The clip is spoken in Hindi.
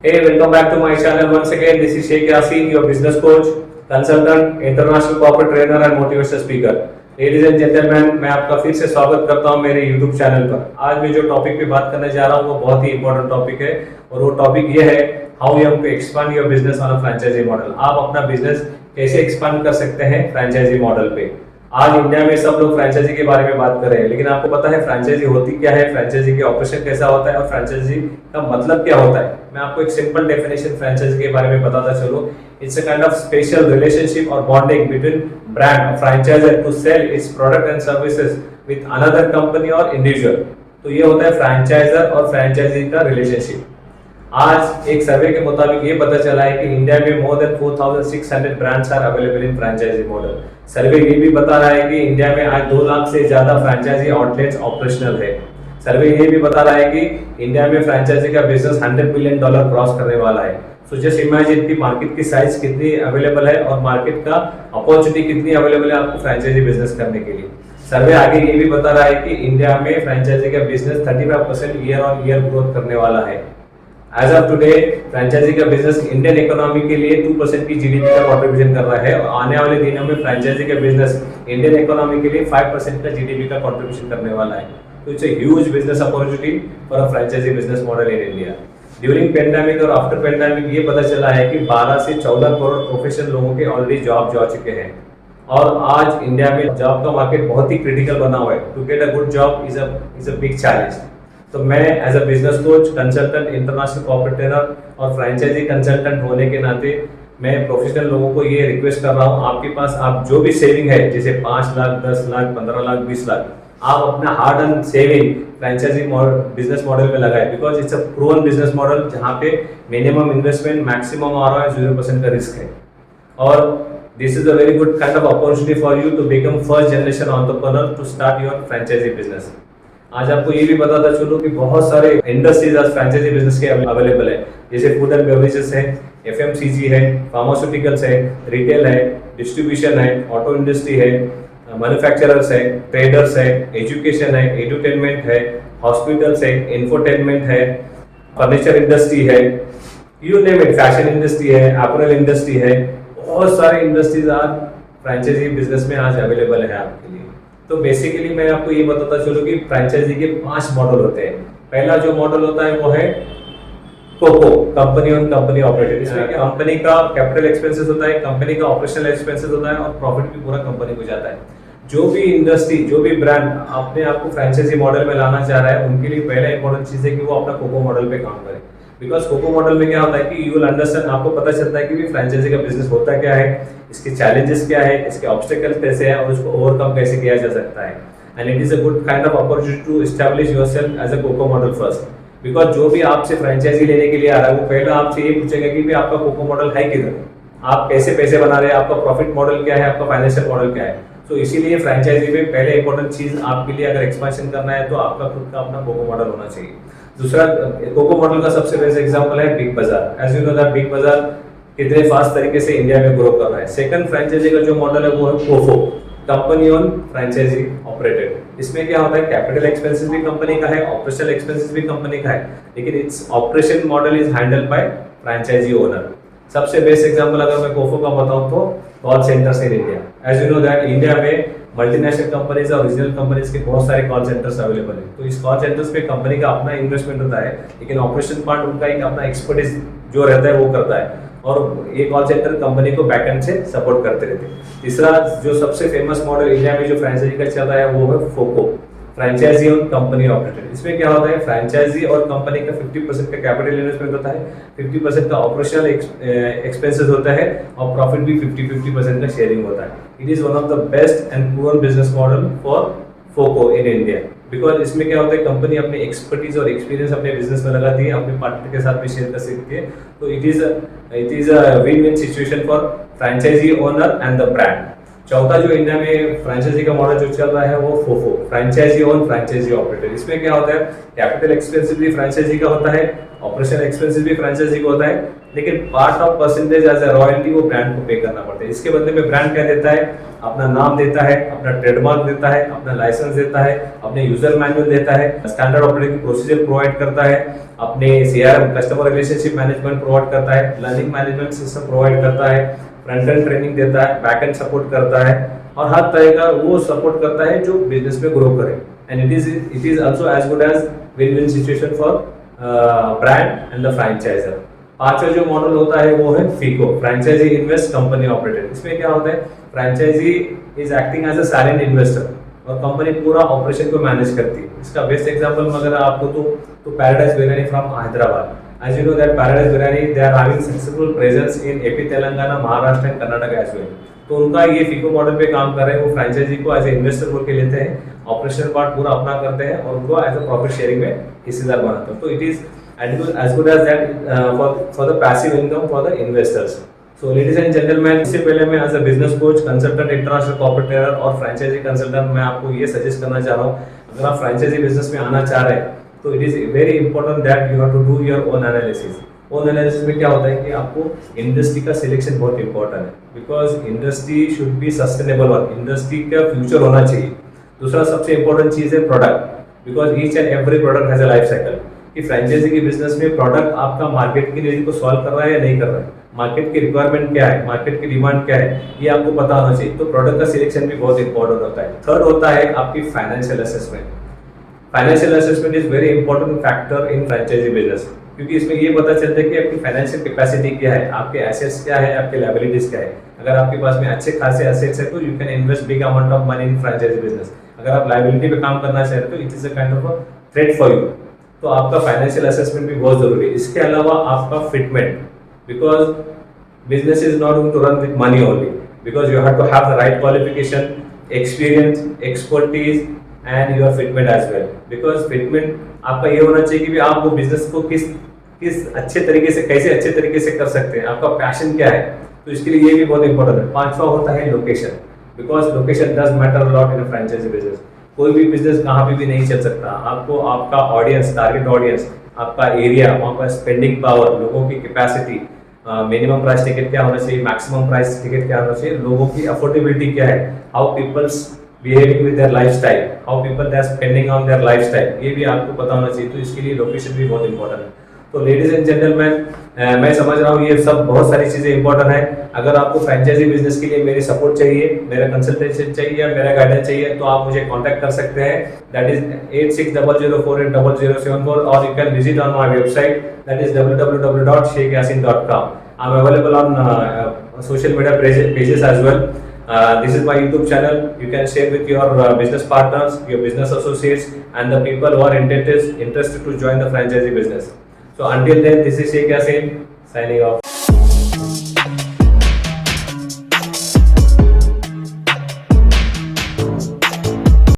Hey, welcome back to my channel once again. This is Sheikh Yasin, your business coach, consultant, international corporate trainer and motivational speaker. Ladies and gentlemen, मैं आपका फिर से स्वागत करता हूं मेरे YouTube चैनल पर। आज मैं जो टॉपिक पे बात करने जा रहा हूं वो बहुत ही इंपॉर्टेंट टॉपिक है और वो टॉपिक ये है how you have to expand your business on a franchisee model. आप अपना बिजनेस कैसे एक्सपांड कर सकते हैं फ्रेंचाइजी मॉडल पे। आज इंडिया में सब लोग फ्रेंचाइजी के बारे में बात कर रहे हैं, लेकिन आपको पता है फ्रेंचाइजी होती क्या है, फ्रेंचाइजी के ऑपरेशन कैसा होता है और फ्रेंचाइजी का मतलब क्या होता है। मैं आपको एक सिंपल डेफिनेशन फ्रेंचाइजी के बारे में बताता चलो। It's a kind of special relationship और bonding between brand franchiser to sell its product and services with another company और इंडिविजुअल। तो ये होता है फ्रेंचाइजर और फ्रेंचाइजी का रिलेशनशिप। आज एक सर्वे के मुताबिक ये पता चला है कि इंडिया में more than 4600 brands are available in franchisee model. Survey ये भी बता रहा है कि इंडिया में आज 2 लाख से ज्यादा फ्रेंचाइजी आउटलेट्स ऑपरेशनल है। सर्वे ये भी बता रहा है कि इंडिया में फ्रेंचाइजी का बिजनेस $100 बिलियन क्रॉस करने वाला है। सो जस्ट इमेजिन कि मार्केट की साइज कितनी अवेलेबल है और मार्केट का अपॉर्चुनिटी कितनी अवेलेबल है आपको फ्रेंचाइजी बिजनेस करने के लिए। सर्वे आगे ये भी बता रहा है कि इंडिया में फ्रेंचाइजी का business 35% year on year growth करने वाला है। एज ऑफ टुडे फ्रेंचाइजी का बिजनेस इंडियन इकोनॉमी के लिए 2% की जीडीपी का कंट्रीब्यूशन कर रहा है और आने वाले दिनों में फ्रेंचाइजी का बिजनेस इंडियन इकोनॉमी के लिए 5% का जीडीपी का कंट्रीब्यूशन करने वाला है। तो it's a huge business opportunity for a franchisee business model in India. During pandemic और आफ्टर पेंडेमिक ये पता चला है कि 12 से 14 करोड़ प्रोफेशनल लोगों के ऑलरेडी जॉब जा चुके हैं और आज इंडिया में जॉब का मार्केट बहुत ही क्रिटिकल बना हुआ है। To get a good job is a big challenge. तो मैं as a business coach, consultant, international corporate trainer और फ्रेंचाइजी कंसल्टेंट होने के नाते मैं प्रोफेशनल लोगों को ये रिक्वेस्ट कर रहा हूँ, आपके पास आप जो भी सेविंग है जैसे 5 लाख, 10 लाख, 15 लाख, 20 लाख, आप अपना hard earn saving franchisee business model में लगाए। Because it's a proven business model जहाँ पे मिनिमम इन्वेस्टमेंट, मैक्सिमम ROI 0% का रिस्क है और this is a very good kind of opportunity for you to become first generation entrepreneur to start your franchisee business. आज आपको ये भी बताता चलो कि बहुत सारे इंडस्ट्रीज आज फ्रेंचाइजी बिजनेस के अवेलेबल है, जैसे फूड एंड बेवरेजेस है, FMCG है, फार्मास्यूटिकल्स है, रिटेल है, डिस्ट्रीब्यूशन है, ऑटो इंडस्ट्री है, मैन्युफैक्चरर्स है, ट्रेडर्स है, एजुकेशन है, एंटरटेनमेंट है, हॉस्पिटल्स है, इंफोटेनमेंट है, फर्नीचर इंडस्ट्री है, you name it, fashion industry है, अपरेल इंडस्ट्री है। बहुत सारे इंडस्ट्रीज आज फ्रेंचाइजी बिजनेस में आज अवेलेबल है आपके लिए। तो बेसिकली मैं आपको ये बताता चलूं कि फ्रेंचाइजी के 5 मॉडल होते हैं। पहला जो मॉडल होता है वो है COCO, company on company operated. इसमें कंपनी का कैपिटल एक्सपेंसेस होता है, कंपनी का ऑपरेशनल एक्सपेंसेस होता है और प्रॉफिट भी पूरा कंपनी को जाता है। जो भी इंडस्ट्री, जो भी ब्रांड अपने आप को फ्रेंचाइजी मॉडल में लाना चाह रहा है उनके लिए पहला इंपॉर्टेंट चीज है कि वो अपना कोको मॉडल पे काम करे। बिकॉज कोको मॉडल में क्या होता है कि यू विल अंडरस्टैंड, आपको पता चलता है कि भी फ्रेंचाइजी का बिजनेस होता क्या है, इसके चैलेंजेस क्या है, इसके ऑब्स्टेकल्स कैसे हैं और उसको ओवरकम कैसे किया जा सकता है। And it is a good kind of opportunity to establish yourself as a COCO model first. Because जो भी आपसे फ्रेंचाइजी लेने के लिए आ रहा है वो पहले आपसे ये पूछेगा कि भी आपका कोको मॉडल है किधर, आप कैसे पैसे बना रहे हैं, आपका प्रॉफिट मॉडल क्या है, आपका फाइनेंशियल मॉडल क्या है। तो इसीलिए फ्रेंचाइजी में पहले इंपॉर्टेंट चीज आपके लिए अगर एक्सपेंशन करना है तो आपका खुद का अपना कोको मॉडल होना चाहिए। दूसरा कोको मॉडल का सबसे बेस्ट एग्जांपल है Big Bazaar. As you know that Big Bazaar कितने फास्ट तरीके से इंडिया में ग्रो कर रहा है। सेकंड फ्रेंचाइजी का जो मॉडल है वो है कोफो, कंपनी ऑन फ्रेंचाइजी ऑपरेटेड। इसमें क्या होता है, कैपिटल एक्सपेंसेस भी कंपनी का है, ऑपरेशनल एक्सपेंसेस भी कंपनी का है, लेकिन its operation model is handled by franchisee owner. सबसे बेस्ट एग्जांपल अगर मैं कोफो का बताऊं तो call centres in India. As you know that India में मल्टीनेशनल कंपनीज और रीजनल कंपनीज के बहुत सारे कॉल सेंटर्स अवेलेबल है। तो इस कॉल सेंटर्स पे कंपनी का अपना इन्वेस्टमेंट होता है, लेकिन ऑपरेशन पार्ट उनका एक अपना एक्सपर्टीज जो रहता है वो करता है और ये कॉल सेंटर कंपनी को बैकएंड से सपोर्ट करते रहते हैं। तीसरा जो सबसे फेमस मॉडल इंडिया में जो फ्रेंचाइजी का चल रहा है वो है फोको, फ्रेंचाइजी और कंपनी ऑपरेटेड। इसमें क्या होता है, फ्रेंचाइजी और कंपनी का 50% का कैपिटल इन्वेस्टमेंट होता है, 50% का ऑपरेशनल एक्सपेंसेस होता है और प्रॉफिट भी 50% का शेयरिंग होता है। It is one of the best and proven business model for फोको in India. Because इसमें क्या होता है, कंपनी अपने एक्सपर्टीज और एक्सपीरियंस अपने बिजनेस में लगाती है, अपने पार्टनर के साथ भी शेयर कर सकती है। तो it is a win win situation for franchisee owner and the brand. चौथा जो इंडिया में फ्रेंचाइजी का मॉडल जो चल रहा है वो फोफो, फ्रेंचाइजी ओन फ्रेंचाइजी ऑपरेटेड। इसमें क्या होता है, कैपिटल एक्सपेंसेस भी फ्रेंचाइजी का होता है, ऑपरेशनल एक्सपेंसेस भी फ्रेंचाइजी का होता है, लेकिन part of percentage as a royalty वो ब्रांड को पे करना पड़ता है। इसके बदले में ब्रांड क्या देता है, अपना नाम देता है, अपना ट्रेडमार्क देता है, अपना लाइसेंस देता है, अपने यूजर मैनुअल देता है, स्टैंडर्ड ऑपरेटिंग प्रोसीजर प्रोवाइड करता है, अपने CRM customer relationship management provide करता है, लर्निंग मैनेजमेंट सिस्टम प्रोवाइड करता है, फ्रंट एंड ट्रेनिंग देता है, बैक एंड सपोर्ट करता है और हर तरह का वो सपोर्ट करता है जो बिजनेस में ग्रो करे। And it is also as good as win win situation for brand and the franchiser. पांचवा जो मॉडल होता है वो है FICO, franchisee invest company operated. इसमें क्या होता है, franchisee is acting as a silent investor और कंपनी पूरा ऑपरेशन को मैनेज करती है। इसका बेस्ट एग्जांपल अगर आपको तो Paradise biryani from Hyderabad. As you know that Paradise Biryani, they are having successful presence in AP, Telangana, Maharashtra and Karnataka as well. तो उनका ये फीको मॉडल पे काम कर रहे हैं, वो फ्रैंचाइजी को एज ए इन्वेस्टर बोल के लेते हैं, ऑपरेशनल पार्ट पूरा अपना करते हैं और उनको एज अ प्रॉफिट शेयरिंग में हिस्सेदार बनाते हैं। तो it is as good as that for the passive income for the investors. So ladies and gentlemen, इससे पहले मैं as a business coach, consultant, international corporate trainer और फ्रैंचाइजी कंसल्टेंट मैं आपको ये सजेस्ट करना चाह रहा हूँ, अगर आप फ्रैंचाइजी बिजनेस में आना चाह रहे हैं तो it is very important that you have to do your own analysis. Own analysis में क्या होता है कि आपको इंडस्ट्री का सिलेक्शन बहुत इंपॉर्टेंट है, because industry should be sustainable और इंडस्ट्री का फ्यूचर होना चाहिए। दूसरा सबसे इंपॉर्टेंट चीज है product, because each and every product has a life cycle. कि फ्रैंचाइजी के बिजनेस में प्रोडक्ट आपका मार्केट की नीड को सॉल्व कर रहा है या नहीं कर रहा है, मार्केट की रिक्वायरमेंट क्या है, मार्केट की डिमांड क्या है, ये आपको पता होना चाहिए। तो प्रोडक्ट का सिलेक्शन भी बहुत इंपॉर्टेंट होता है। थर्ड होता है आपकी financial assessment. Financial assessment is very important factor in franchisee business, क्योंकि इसमें ये पता चलता है कि आपकी फाइनेंशियल कैपेसिटी क्या है, आपके एसेट्स क्या है, आपके लायबिलिटीज क्या है। अगर आपके पास में अच्छे खासे एसेट्स है तो you can invest big amount of money in franchisee business. अगर आप लायबिलिटी पे काम करना चाह रहे हो तो it is a kind of a threat for you. तो आपका फाइनेंशियल असेसमेंट भी बहुत जरूरी है। इसके अलावा आपका fitment, because business is not going to run with money only, because you have to have the right qualification, experience, expertise and your fitment as well. Because fitment आपका ये होना चाहिए कि भी आप वो बिजनेस को किस अच्छे तरीके से, कैसे अच्छे तरीके से कर सकते हैं, आपका पैशन क्या है। तो इसके लिए ये भी बहुत इंपॉर्टेंट है। पांचवा होता है location, because location does matter lot in franchisee business. कोई भी बिजनेस कहाँ पे भी नहीं चल सकता, आपको आपका ऑडियंस, टारगेट ऑडियंस, आपका एरिया, वहाँ पर स्पेंडिंग पावर, लोगों की कैपेसिटी, मिनिमम प्राइस टिकट क्या होना चाहिए, मैक्सिमम प्राइस टिकट क्या होना चाहिए, लोगों की अफोर्डेबिलिटी क्या है, how peoples behaving with their lifestyle, how people they are spending on their lifestyle, ये भी आपको पता होना चाहिए। तो इसके लिए लोकेशन भी बहुत इंपॉर्टेंट है। तो लेडीज एंड जेंटलमैन, मैं समझ रहा हूँ ये सब बहुत सारी चीजें इंपॉर्टेंट है। अगर आपको फ्रैंचाइजी बिजनेस के लिए मेरी सपोर्ट चाहिए, मेरा कंसल्टेशन चाहिए या मेरा गाइडेंस चाहिए तो आप मुझे कांटेक्ट कर सकते हैं। दैट इज 8600480074 और you can visit on my website, that is www.sheikhyassin.com. I'm available on social media pages as well. This is my YouTube channel. You can share with your business partners, your business associates, and the people who are interested to join the franchisee business. So until then, this is Sheikh Yassin signing off.